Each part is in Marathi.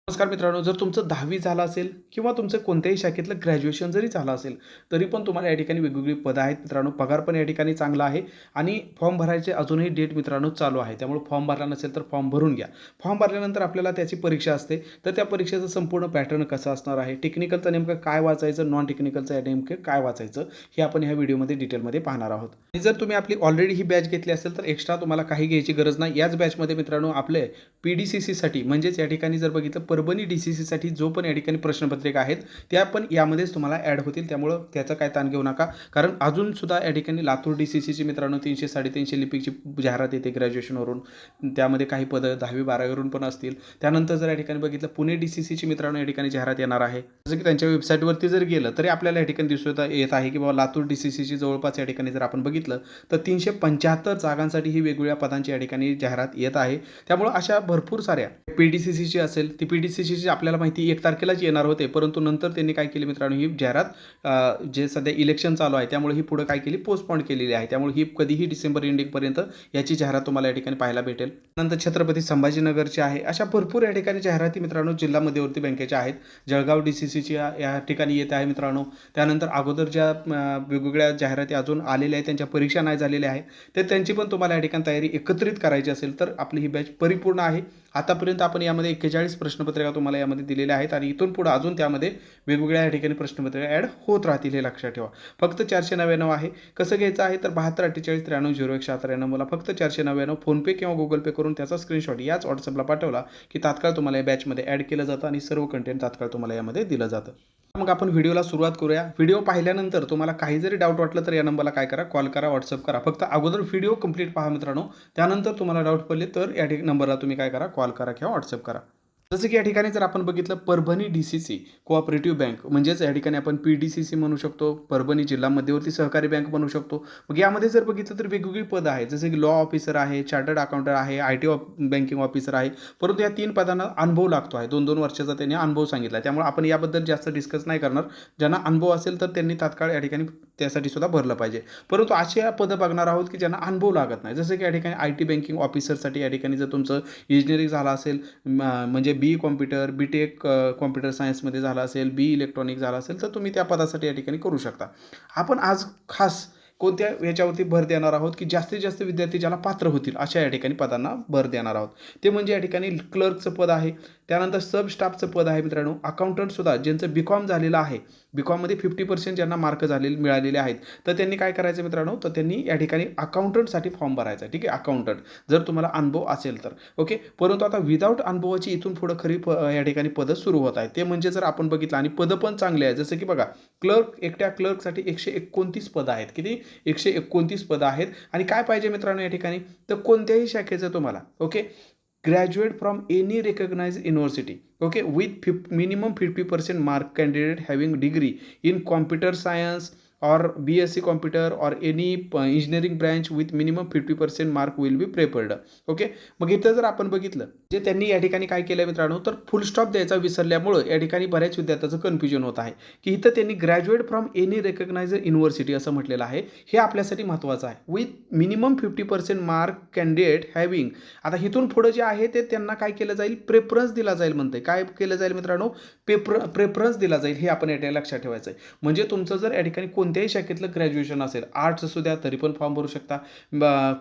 नमस्कार मित्रांनो, जर तुमचं 10वी झालं असेल किंवा तुमचं कोणत्याही शाखेतलं ग्रॅज्युएशन जरी झालं असेल, तरी पण तुम्हाला या ठिकाणी वेगवेगळी पदं आहेत मित्रांनो. पगार पण या ठिकाणी चांगला आहे आणि फॉर्म भरायचे अजूनही डेट मित्रांनो चालू आहे. त्यामुळे फॉर्म भरला नसेल तर फॉर्म भरून घ्या. फॉर्म भरल्यानंतर आपल्याला त्याची परीक्षा असते. तर त्या परीक्षेचं संपूर्ण पॅटर्न कसं असणार आहे, टेक्निकलचं नेमकं काय वाचायचं, नॉन टेक्निकलचं नेमकं काय वाचायचं, हे आपण ह्या व्हिडिओमध्ये डिटेलमध्ये पाहणार आहोत. आणि जर तुम्ही आपली ऑलरेडी ही बॅच घेतली असेल तर एक्स्ट्रा तुम्हाला काही घ्यायची गरज नाही. याच बॅचमध्ये मित्रांनो आपले PDCCसाठी म्हणजेच या ठिकाणी जर बघितलं परभणी DCCसाठी जो पण या ठिकाणी प्रश्नपत्रिका आहेत त्या पण यामध्येच तुम्हाला ॲड होतील. त्यामुळं त्याचा काय ताण घेऊ नका. कारण अजून सुद्धा या ठिकाणी लातूर DCCची मित्रांनो 300-350 लिपिकची जाहिरात येते ग्रॅज्युएशनवरून. त्यामध्ये काही पदं 10वी-12वीवरून पण असतील. त्यानंतर जर या ठिकाणी बघितलं पुणे DCCची मित्रांनो या ठिकाणी जाहिरात येणार आहे. जसं की त्यांच्या वेबसाईटवरती जर गेलं तरी आपल्याला या ठिकाणी दिसून येत आहे की बाबा लातूर DCCची जवळपास या ठिकाणी जर आपण बघितलं तर 375 जागांसाठी ही वेगवेगळ्या पदांची या ठिकाणी जाहिरात येत आहे. त्यामुळं अशा भरपूर साऱ्या PDCCची असेल ती PDCCची आपल्याला माहिती 1 तारखेलाच येणार होते, परंतु नंतर त्यांनी काय केली मित्रांनो ही जाहिरात जे सध्या इलेक्शन चालू आहे त्यामुळे ही पुढे काय केली पोस्टपोन केलेली आहे. त्यामुळे ही कधीही डिसेंबर एंडिंगपर्यंत याची जाहिरात तुम्हाला या ठिकाणी पाहायला भेटेल. नंतर छत्रपती संभाजीनगरची आहे. अशा भरपूर या ठिकाणी जाहिराती मित्रांनो जिल्हा मध्यवर्ती बँकेच्या आहेत. जळगाव DCCची या ठिकाणी येत आहे मित्रांनो. त्यानंतर अगोदर ज्या वेगवेगळ्या जाहिराती अजून आलेल्या आहेत त्यांच्या परीक्षा नाही झालेल्या आहेत तर त्यांची पण तुम्हाला या ठिकाणी तयारी एकत्रित करायची असेल तर आपली ही बॅच परिपूर्ण आहे. आतापर्यंत आपण यामध्ये 41 प्रश्नपत्रिका तुम्हाला यामध्ये दिलेल्या आहेत आणि इथून पुढे अजून त्यामध्ये वेगवेगळ्या या ठिकाणी प्रश्नपत्रिका ॲड होत राहतील हे लक्षात ठेवा. फक्त 499 आहे. कसं घ्यायचं आहे तर 72 48 93 01 76 मला फक्त 499 फोनपे किंवा गुगल पे करून त्याचा स्क्रीनशॉट याच व्हॉट्सअपला पाठवला की तात्काळ तुम्हाला या बॅचमध्ये ॲड केलं जातं आणि सर्व कंटेंट तात्काळ तुम्हाला यामध्ये दिलं जातं. मग आपण व्हिडिओला सुरुवात करूया. व्हिडिओ पाहिल्यानंतर तुम्हाला काही जरी डाऊट वाटलं तर या नंबरला काय करा, कॉल करा, व्हॉट्सअप करा. फक्त अगोदर व्हिडिओ कंप्लीट पहा मित्रांनो. त्यानंतर तुम्हाला डाऊट पडले तर या नंबरला तुम्ही काय करा, कॉल करा किंवा व्हॉट्सअप करा. जसं की या ठिकाणी जर आपण बघितलं परभणी DCC कोऑपरेटिव्ह बँक म्हणजेच या ठिकाणी आपण PDCC म्हणू शकतो, परभणी जिल्हा मध्यवर्ती सहकारी बँक म्हणू शकतो. मग यामध्ये जर बघितलं तर वेगवेगळी पदं आहेत. जसं की लॉ ऑफिसर आहे, चार्टर्ड अकाउंटंट आहे, IT बँकिंग ऑफिसर आहे. परंतु या 3 पदांना अनुभव लागतो आहे. 2-2 वर्षाचा त्यांनी अनुभव सांगितला. त्यामुळे आपण याबद्दल जास्त डिस्कस नाही करणार. ज्यांना अनुभव असेल तर त्यांनी तात्काळ या ठिकाणी त्यासाठी सुद्धा भरलं पाहिजे. परंतु अशा पदं बघणार आहोत की ज्यांना अनुभव लागत नाही. जसं की या ठिकाणी IT बँकिंग ऑफिसरसाठी या ठिकाणी जर तुमचं इंजिनिअरिंग झालं असेल म्हणजे BE कॉम्प्युटर, BTech कॉम्प्युटर सायन्समध्ये झालं असेल, BE इलेक्ट्रॉनिक झालं असेल तर तुम्ही त्या पदासाठी या ठिकाणी करू शकता. आपण आज खास कोणत्या याच्यावरती भर देणार आहोत की जास्तीत जास्त विद्यार्थी ज्याला पात्र होतील अशा या ठिकाणी पदांना भर देणार आहोत. ते म्हणजे या ठिकाणी क्लर्कचं पद आहे. त्यानंतर सब स्टाफचं पद आहे मित्रांनो. अकाउंटंटसुद्धा ज्यांचं BCom झालेलं आहे, BComमध्ये 50% ज्यांना मार्क मिळालेले आहेत तर त्यांनी काय करायचं मित्रांनो, तर त्यांनी या ठिकाणी अकाउंटंटसाठी फॉर्म भरायचा. ठीक आहे, अकाउंटंट जर तुम्हाला अनुभव असेल तर ओके. परंतु आता विदाऊट अनुभवाची इथून पुढं खरी या ठिकाणी पदं सुरू होत आहेत. ते म्हणजे जर आपण बघितलं आणि पदं पण चांगली आहेत. जसं की बघा एकट्या क्लर्कसाठी 129 पदं आहेत. किती? 129 पदं आहेत. आणि काय पाहिजे मित्रांनो या ठिकाणी तर कोणत्याही शाखेचं तुम्हाला okay graduate from any recognised university okay with minimum 50% mark candidate having degree in computer science or BSc computer or any engineering branch with minimum 50% mark will be prepared. Okay. मग इथं जर आपण बघितलं जे त्यांनी या ठिकाणी काय केलं मित्रांनो तर फुल स्टॉप द्यायचा विसरल्यामुळं या ठिकाणी बऱ्याच विद्यार्थ्यांचं कन्फ्युजन होत आहे की इथं त्यांनी graduate from any recognised university असं म्हटलेलं आहे. हे आपल्यासाठी महत्त्वाचं आहे. With minimum 50% mark candidate having. आता इथून पुढं जे आहे ते त्यांना काय केलं जाईल, प्रेफरन्स दिला जाईल म्हणते. काय केलं जाईल मित्रांनो, प्रेफरन्स दिला जाईल. हे आपण या ठिकाणी लक्षात ठेवायचं आहे. म्हणजे तुमचं जर या ठिकाणी कोणत्याही शाखेतलं ग्रॅज्युएशन असेल, आर्ट्स असू द्या तरी पण फॉर्म भरू शकता,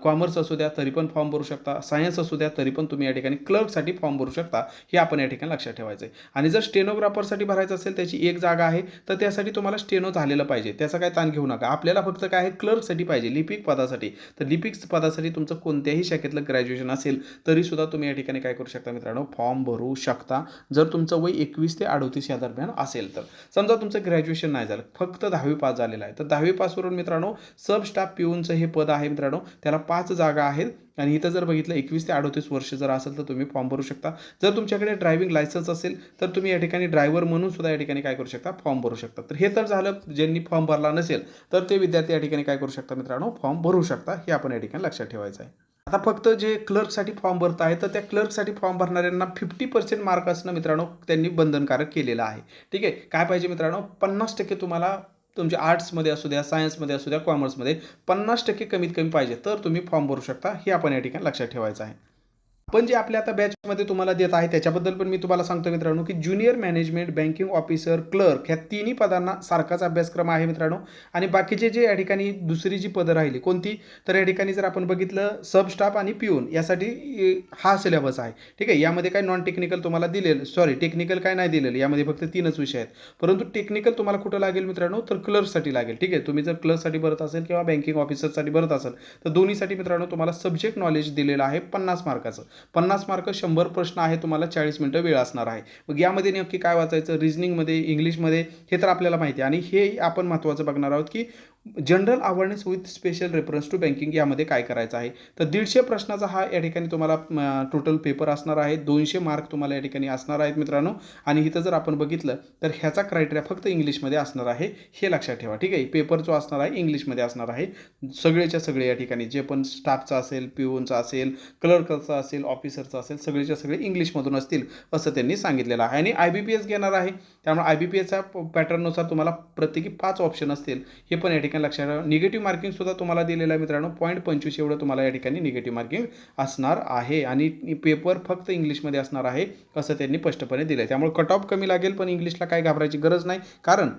कॉमर्स असू द्या तरी पण फॉर्म भरू शकता, सायन्स असू द्या तरी पण तुम्ही या ठिकाणी क्लर्कसाठी फॉर्म भरू शकता. हे आपण या ठिकाणी लक्षात ठेवायचं आहे. आणि जर स्टेनोग्राफरसाठी भरायचं असेल त्याची एक जागा आहे तर त्यासाठी तुम्हाला स्टेनो झालेलं पाहिजे. त्याचा काय ताण घेऊ नका. आपल्याला फक्त काय आहे क्लर्कसाठी पाहिजे, लिपिक पदासाठी. तर लिपिक पदासाठी तुमचं कोणत्याही शाखेतलं ग्रॅज्युएशन असेल तरी सुद्धा तुम्ही या ठिकाणी काय करू शकता मित्रांनो, फॉर्म भरू शकता. जर तुमचं वय 21 ते 38 या दरम्यान असेल तर. समजा तुमचं ग्रॅज्युएशन नाही झालं, फक्त 10वी पास झालेलं आहे तर 10वी पासवरून मित्रांनो सब स्टाफ पिऊनचं हे पद आहे मित्रांनो. त्याला 5 जागा आहेत. आणि इथं जर बघितलं 21 ते 38 वर्ष जर असेल तर तुम्ही फॉर्म भरू शकता. जर तुमच्याकडे ड्रायव्हिंग लायसन्स असेल तर तुम्ही या ठिकाणी ड्रायव्हर म्हणून सुद्धा या ठिकाणी काय करू शकता, फॉर्म भरू शकता. तर हे तर झालं ज्यांनी फॉर्म भरला नसेल तर ते विद्यार्थी या ठिकाणी काय करू शकता मित्रांनो, फॉर्म भरू शकता. हे आपण या ठिकाणी लक्षात ठेवायचं आहे. आता फक्त जे क्लर्कसाठी फॉर्म भरत आहे तर त्या क्लर्कसाठी फॉर्म भरणाऱ्यांना 50% मार्क असणं मित्रांनो त्यांनी बंधनकारक केलेलं आहे. ठीक आहे. काय पाहिजे मित्रांनो, 50% तुम्हाला तुमच्या आर्ट्समध्ये असू द्या, सायन्समध्ये असू द्या, कॉमर्समध्ये 50% कमीत कमी पाहिजे तर तुम्ही फॉर्म भरू शकता. हे आपण या ठिकाणी लक्षात ठेवायचं आहे. पण जे आपल्या आता बॅचमध्ये तुम्हाला देत आहे त्याच्याबद्दल पण मी तुम्हाला सांगतो मित्रांनो, की junior management, banking officer, clerk ह्या तिन्ही पदांना सारखाच अभ्यासक्रम आहे मित्रांनो. आणि बाकीचे जे या ठिकाणी दुसरी जी पदं राहिली कोणती, तर या ठिकाणी जर आपण बघितलं सब स्टाफ आणि पिऊन यासाठी हा सिलेबस आहे. ठीक आहे. यामध्ये काय नॉन टेक्निकल तुम्हाला दिलेलं, सॉरी टेक्निकल काय नाही दिलेलं, यामध्ये फक्त 3च विषय आहेत. परंतु टेक्निकल तुम्हाला कुठं लागेल मित्रांनो, तर क्लर्कसाठी लागेल. ठीक आहे. तुम्ही जर क्लर्कसाठी भरत असेल किंवा बँकिंग ऑफिसरसाठी भरत असेल तर दोन्हीसाठी मित्रांनो तुम्हाला सब्जेक्ट नॉलेज दिलेलं आहे 50 मार्काचं. 50 मार्क 100 प्रश्न आहे, तुम्हाला 40 मिनिटं वेळ असणार आहे. मग यामध्ये नक्की काय वाचायचं, रिजनिंगमध्ये, इंग्लिशमध्ये, हे तर आपल्याला माहिती आहे. आणि हे आपण महत्त्वाचं बघणार आहोत की general awareness with special reference to banking यामध्ये काय करायचं आहे. तर 150 प्रश्नाचा हा या ठिकाणी तुम्हाला टोटल पेपर असणार आहे. 200 मार्क तुम्हाला या ठिकाणी असणार आहेत मित्रांनो. आणि इथं जर आपण बघितलं तर ह्याचा क्रायटेरिया फक्त इंग्लिशमध्ये असणार आहे, हे लक्षात ठेवा. ठीक आहे. पेपर जो असणार आहे इंग्लिशमध्ये असणार आहे. सगळेच्या सगळे या ठिकाणी जे पण स्टाफचा असेल, पिऊनचा असेल, क्लर्कचा असेल, ऑफिसरचा असेल, सगळेच्या सगळे इंग्लिशमधून असतील असं त्यांनी सांगितलेलं आहे. आणि IBPS घेणार आहे, त्यामुळे IBPSच्या पॅटर्ननुसार तुम्हाला प्रत्येकी 5 ऑप्शन असतील, हे पण या ठिकाणी लक्षात ठेवा. निगेटिव्ह मार्किंग सुद्धा तुम्हाला दिलेलं आहे मित्रांनो. 0.25 एवढं तुम्हाला या ठिकाणी निगेटिव्ह मार्किंग असणार आहे. आणि पेपर फक्त इंग्लिशमध्ये असणार आहे असं त्यांनी स्पष्टपणे दिलं आहे. त्यामुळे कट ऑफ कमी लागेल, पण इंग्लिशला काय घाबरायची गरज नाही. कारण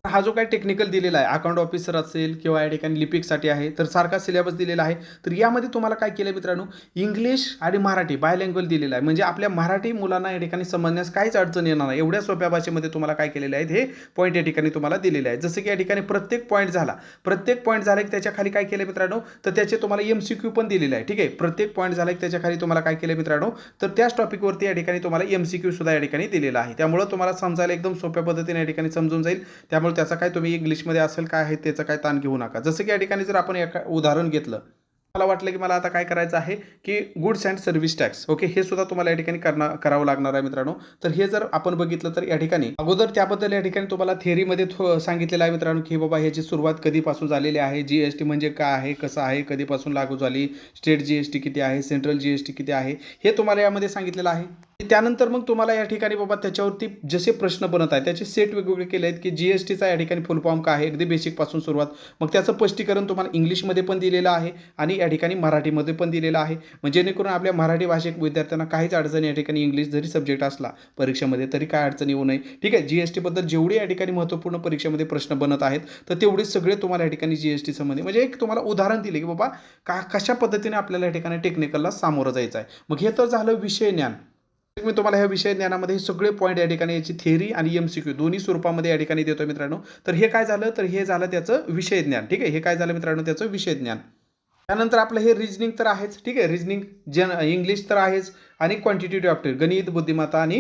हा जो काही टेक्निकल दिलेला आहे, अकाउंट ऑफिसर असेल किंवा या ठिकाणी लिपिकसाठी आहे, तर सारखा सिलेबस दिलेला आहे. तर यामध्ये तुम्हाला काय केलं मित्रांनो, इंग्लिश आणि मराठी बायलँग्वेज दिलेला आहे. म्हणजे आपल्या मराठी मुलांना या ठिकाणी समजण्यास काहीच अडचण येणार नाही. एवढ्या सोप्या भाषेमध्ये तुम्हाला काय केलेले आहेत, हे पॉईंट या ठिकाणी तुम्हाला दिलेले आहेत. जसं की या ठिकाणी प्रत्येक पॉईंट झाला की त्याच्या खाली काय केलं मित्रांनो, तर त्याचे तुम्हाला MCQ पण दिलेले आहे. ठीक आहे. प्रत्येक पॉईंट झाला की त्याच्या खाली तुम्हाला काय केलं मित्रांनो, तर त्याच टॉपिकवरती या ठिकाणी तुम्हाला MCQ सुद्धा या ठिकाणी दिलेला आहे. त्यामुळे तुम्हाला समजायला एकदम सोप्या पद्धतीने या ठिकाणी समजून जाईल. त्यामुळे त्याचा काय तुम्ही इंग्लिशमध्ये असेल काय आहे त्याचा काय ताण घेऊ नका. जसं की या ठिकाणी जर आपण एक उदाहरण घेतलं, मला वाटलं की मला आता काय करायचं आहे की goods and service tax, okay, हे सुद्धा तुम्हाला या ठिकाणी करावं लागणार आहे मित्रांनो. तर हे जर आपण बघितलं तर या ठिकाणी अगोदर त्याबद्दल या ठिकाणी तुम्हाला थेअरीमध्ये सांगितलेलं आहे मित्रांनो की बाबा ह्याची सुरुवात कधीपासून झालेली आहे, GST म्हणजे काय आहे, कसं आहे, कधीपासून लागू झाली, स्टेट GST किती आहे, सेंट्रल GST किती आहे, हे तुम्हाला यामध्ये सांगितलेलं आहे. त्यानंतर मग तुम्हाला या ठिकाणी बाबा त्याच्यावरती जसे प्रश्न बनत आहेत त्याचे सेट वेगवेगळे केले आहेत की GSTचा या ठिकाणी फुल फॉर्म काय आहे, अगदी बेसिकपासून सुरुवात. मग त्याचं स्पष्टीकरण तुम्हाला इंग्लिशमध्ये पण दिलेलं आहे आणि या ठिकाणी मराठीमध्ये पण दिलेलं आहे. म्हणजे जेणेकरून आपल्या मराठी भाषिक विद्यार्थ्यांना काहीच अडचण या ठिकाणी इंग्लिश जरी सब्जेक्ट असला परीक्षेमध्ये तरी काय अडचण येऊ नये. ठीक आहे. GSTबद्दल जेवढे या ठिकाणी महत्त्वपूर्ण परीक्षेमध्ये प्रश्न बनत आहेत तर तेवढे सगळे तुम्हाला या ठिकाणी GST संबंधी म्हणजे एक तुम्हाला उदाहरण दिले की बाबा कशा पद्धतीने आपल्याला या ठिकाणी टेक्निकलला सामोरं जायचं आहे. मग हे तर झालं विषय ज्ञान. मी तुम्हाला ह्या विषय ज्ञानामध्ये हे सगळे पॉईंट या ठिकाणी याची थेअरी आणि MCQ दोन्ही स्वरूपामध्ये या ठिकाणी देतोय मित्रांनो. तर हे काय झालं, तर हे झालं त्याचं विषय ज्ञान. ठीक आहे. हे काय झालं मित्रांनो, त्याचं विषय ज्ञान. त्यानंतर आपलं हे रिजनिंग तर आहेच. ठीक आहे. रिजनिंग इंग्लिश तर आहेच आणि क्वांटिटेटिव्ह ॲप्टिट्यूड गणित, बुद्धिमत्ता आणि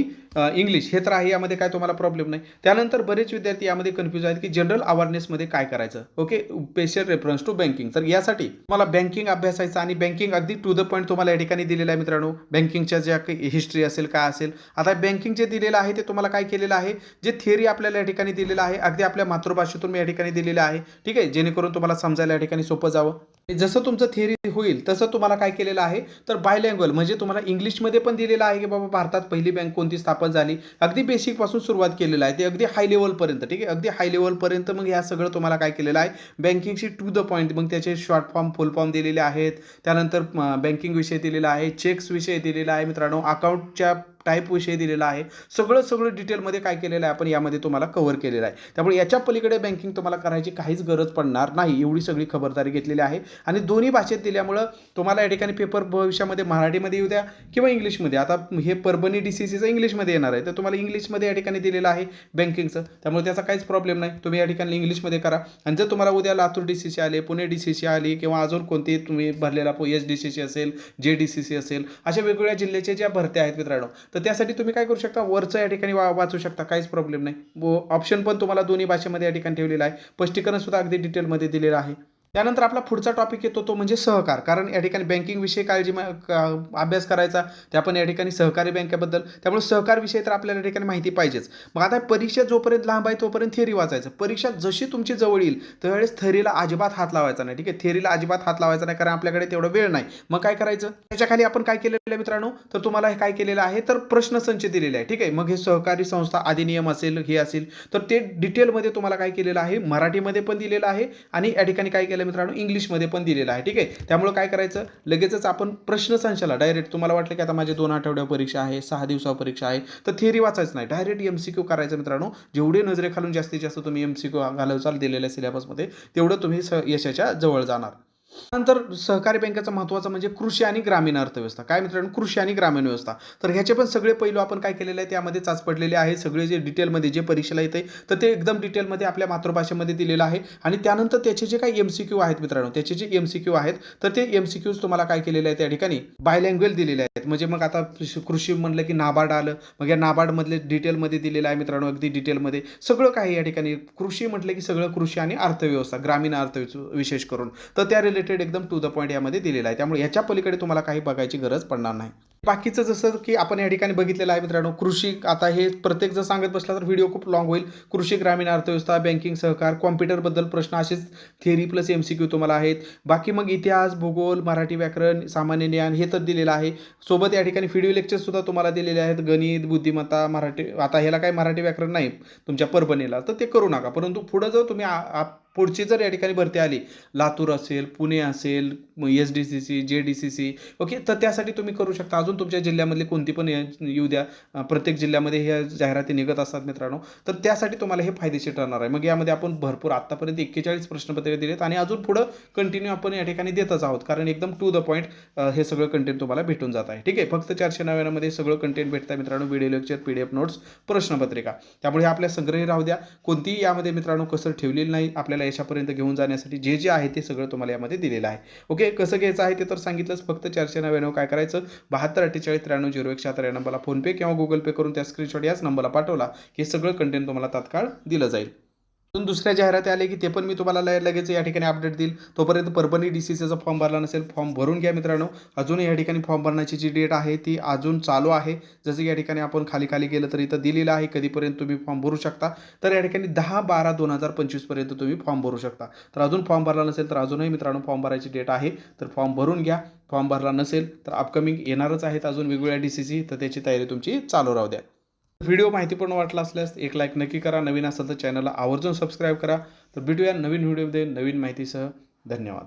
इंग्लिश हे तर आहे. यामध्ये काय तुम्हाला प्रॉब्लेम नाही. त्यानंतर बरेच विद्यार्थी यामध्ये कन्फ्यूज आहेत की जनरल अवेअरनेसमध्ये काय करायचं. Okay, special reference to banking. तर यासाठी तुम्हाला बँकिंग अभ्यासायचं आणि बँकिंग अगदी टू द पॉईंट तुम्हाला या ठिकाणी दिलेलं आहे मित्रांनो. बँकिंगच्या ज्या काही हिस्ट्री असेल काय असेल, आता बँकिंग जे दिलेलं आहे ते तुम्हाला काय केलेलं आहे, जे थिअरी आपल्याला या ठिकाणी दिलेलं आहे अगदी आपल्या मातृभाषेतून मी या ठिकाणी दिलेलं आहे. ठीक आहे. जेणेकरून तुम्हाला समजायला या ठिकाणी सोपं जावं. जसं तुमचं थिअरी होईल तसं तुम्हाला काय केलेलं आहे, तर बायलँग्वेज म्हणजे तुम्हाला इंग्लिशमध्ये पण दिलेलं आहे की बाबा भारतात पहिली बँक कोणती स्थापन झाली. अगदी बेसिकपासून सुरुवात केलेलं आहे ते अगदी हाय लेवलपर्यंत. ठीक आहे. अगदी हाय लेवलपर्यंत मग ह्या सगळं तुम्हाला काय केलेलं आहे, बँकिंगशी टू द पॉईंट. मग त्याचे शॉर्ट फॉर्म, फुल फॉर्म दिलेले आहेत. त्यानंतर बँकिंग विषय दिलेला आहे, चेक्स विषय दिलेला आहे मित्रांनो, अकाउंटच्या टाईप विषय दिलेला आहे. सगळं डिटेलमध्ये काय केलेलं आहे आपण यामध्ये तुम्हाला कव्हर केलेलं आहे. त्यामुळे याच्या पलीकडे बँकिंग तुम्हाला करायची काहीच गरज पडणार नाही. एवढी सगळी खबरदारी घेतलेली आहे. आणि दोन्ही भाषेत दिल्यामुळं तुम्हाला या ठिकाणी पेपर भविष्यामध्ये मराठीमध्ये येऊ द्या किंवा इंग्लिशमध्ये. आता हे परभणी DCCचं इंग्लिशमध्ये येणार आहे तर तुम्हाला इंग्लिशमध्ये या ठिकाणी दिलेलं आहे बँकिंगचं. त्यामुळे त्याचा काहीच प्रॉब्लेम नाही. तुम्ही या ठिकाणी इंग्लिशमध्ये करा. आणि जर तुम्हाला उद्या लातूर DCC आले, पुणे DCC आली किंवा अजून कोणती तुम्ही भरलेला SDCC असेल, JDCC असेल, अशा वेगवेगळ्या जिल्ह्याचे ज्या भरत्या आहेत मित्रांनो, तर त्यासाठी तुम्ही काय करू शकता, वरचं या ठिकाणी वाचू शकता. काहीच प्रॉब्लेम नाही. ऑप्शन पण तुम्हाला दोन्ही भाषेमध्ये या ठिकाणी ठेवलेला आहे. स्पष्टीकरण सुद्धा अगदी डिटेलमध्ये दिलेलं आहे. त्यानंतर आपला पुढचा टॉपिक येतो तो म्हणजे सहकार. कारण या ठिकाणी बँकिंग विषयी अभ्यास करायचा, त्या पण या ठिकाणी सहकारी बँकेबद्दल. त्यामुळे सहकार विषय तर आपल्याला या ठिकाणी माहिती पाहिजेच. मग आता परीक्षा जोपर्यंत लांब आहे तोपर्यंत थिअरी वाचायचं. परीक्षा जशी तुमची जवळ येईल त्यावेळेस थिअरीला अजिबात हात लावायचा नाही. ठीक आहे. थिअरीला अजिबात हात लावायचा नाही कारण आपल्याकडे तेवढा वेळ नाही. मग काय करायचं, त्याच्या खाली आपण काय केलेलं आहे मित्रांनो, तर तुम्हाला हे काय केलेलं आहे, तर प्रश्नसंच दिलेले आहे. ठीक आहे. मग हे सहकारी संस्था अधिनियम असेल, हे असेल, तर ते डिटेलमध्ये तुम्हाला काय केलेलं आहे, मराठीमध्ये पण दिलेलं आहे आणि या ठिकाणी काय केलं केलं मित्रांनो, इंग्लिशमध्ये पण दिलेलं आहे. ठीक आहे, त्यामुळे काय करायचं, लगेचच आपण प्रश्नसंचाला डायरेक्ट तुम्हाला वाटलं की आता माझे 2 आठवड्या परीक्षा आहे, 6 दिवसावर परीक्षा आहे, तर थिअरी वाचायचं नाही, डायरेक्ट MCQ करायचं मित्रांनो. जेवढे नजरेखालून जास्तीत जास्त तुम्ही MCQ घालवचाल दिलेल्या सिलेबसमध्ये, तेवढं तुम्ही यशाच्या जवळ जाणार. नंतर सहकारी बँकेचा महत्त्वाचा म्हणजे कृषी आणि ग्रामीण अर्थव्यवस्था. काय मित्रांनो, कृषी आणि ग्रामीण व्यवस्था. तर ह्याचे पण सगळे पैलू आपण काय केलेले आहे, त्यामध्ये चाच पडलेले आहे. सगळे जे डिटेलमध्ये जे परीक्षेला येते, तर ते एकदम डिटेलमध्ये आपल्या मातृभाषेमध्ये दिलेलं आहे. आणि त्यानंतर त्याचे जे काही MCQ आहेत मित्रांनो, त्याचे जे MCQ आहेत, तर ते MCQज तुम्हाला काय केलेले आहे त्या ठिकाणी बायलँग्वेज दिलेले आहेत. म्हणजे मग आता कृषी म्हणलं की नाबार्ड आलं, मग या नाबार्डमधले डिटेलमध्ये दिलेलं आहे मित्रांनो, अगदी डिटेलमध्ये सगळं काही या ठिकाणी. कृषी म्हटलं की सगळं कृषी आणि अर्थव्यवस्था, ग्रामीण अर्थव्यवस्था विशेष करून, तर त्या रिलेटेड एकदम टू द पॉईंट यामध्ये दिलेला आहे. त्यामुळे याच्या पलीकडे तुम्हाला काही बघायची गरज पडणार नाही. बाकीचं जसं की आपण या ठिकाणी बघितलेलं आहे मित्रांनो, कृषी, आता हे प्रत्येक जर सांगत बसला तर व्हिडिओ खूप लॉंग होईल. कृषी, ग्रामीण अर्थव्यवस्था, बँकिंग, सहकार, कॉम्प्युटरबद्दल प्रश्न असेच थिअरी प्लस MCQ तुम्हाला आहेत. बाकी मग इतिहास, भूगोल, मराठी व्याकरण, सामान्य ज्ञान हे तर दिलेलं आहे. सोबत या ठिकाणी व्हिडिओ लेक्चर सुद्धा तुम्हाला दिलेले आहेत. गणित, बुद्धिमत्ता, मराठी, आता ह्याला काही मराठी व्याकरण नाही तुमच्या परभणीला, तर ते करू नका. परंतु पुढं जर तुम्ही पुढची जर या ठिकाणी भरती आली, लातूर असेल, पुणे असेल, SDCC, JDCC, ओके, तर त्यासाठी तुम्ही करू शकता. अजून तुमच्या जिल्ह्यामधली कोणती पण येऊ द्या, प्रत्येक जिल्ह्यामध्ये ह्या जाहिराती निघत असतात मित्रांनो, तर त्यासाठी तुम्हाला हे फायदेशीर ठरणार आहे. मग यामध्ये आपण भरपूर आत्तापर्यंत 41 प्रश्नपत्रे दिलेत आणि अजून पुढं कंटिन्यू आपण या ठिकाणी देतच आहोत, कारण एकदम टू द पॉईंट हे सगळं कंटेंट तुम्हाला भेटून जात आहे. ठीक आहे, फक्त 499 मध्ये सगळं कंटेंट भेटतं मित्रांनो, व्हिडिओ लेक्चर, PDF नोट्स, प्रश्नपत्रिका. त्यामुळे आपल्या संग्रही राहू द्या, कोणतीही यामध्ये मित्रांनो कसर ठेवलेली नाही. आपल्याला यशापर्यंत घेऊन जाण्यासाठी जे जे आहे ते सगळं तुम्हाला यामध्ये दिलेलं आहे. ओके, कसं घ्यायचं आहे ते तर सांगितलंच. फक्त 499 काय करायचं, 7248930176 या नंबरला फोनपे किंवा गुगल पे करून त्या स्क्रीनशॉट याच नंबरला पाठवला, हे सगळं कंटेंट तुम्हाला तात्काळ दिलं जाईल. अजून दुसऱ्या जाहिराती आले की ते पण मी तुम्हाला लगेच या ठिकाणी अपडेट देईल. तोपर्यंत परभणी DCCचा फॉर्म भरला नसेल, फॉर्म भरून घ्या मित्रांनो. अजून या ठिकाणी फॉर्म भरण्याची जी डेट आहे ती अजून चालू आहे. जसं या ठिकाणी आपण खाली गेलं तर इथं दिलेलं आहे कधीपर्यंत तुम्ही फॉर्म भरू शकता. तर या ठिकाणी 10/12/2025 पर्यंत तुम्ही फॉर्म भरू शकता. तर अजून फॉर्म भरला नसेल तर अजूनही मित्रांनो फॉर्म भरायची डेट आहे, तर फॉर्म भरून घ्या. फॉर्म भरला नसेल तर अपकमिंग येणारच आहेत अजून वेगवेगळ्या DCC, तर त्याची तयारी तुमची चालू राहू द्या. व्हिडिओ माहितीपूर्ण वाटला असल्यास एक लाईक नक्की करा. नवीन असेल तर चॅनलला आवर्जून सबस्क्राईब करा. तर भेटूया नवीन व्हिडिओमध्ये नवीन माहितीसह. धन्यवाद.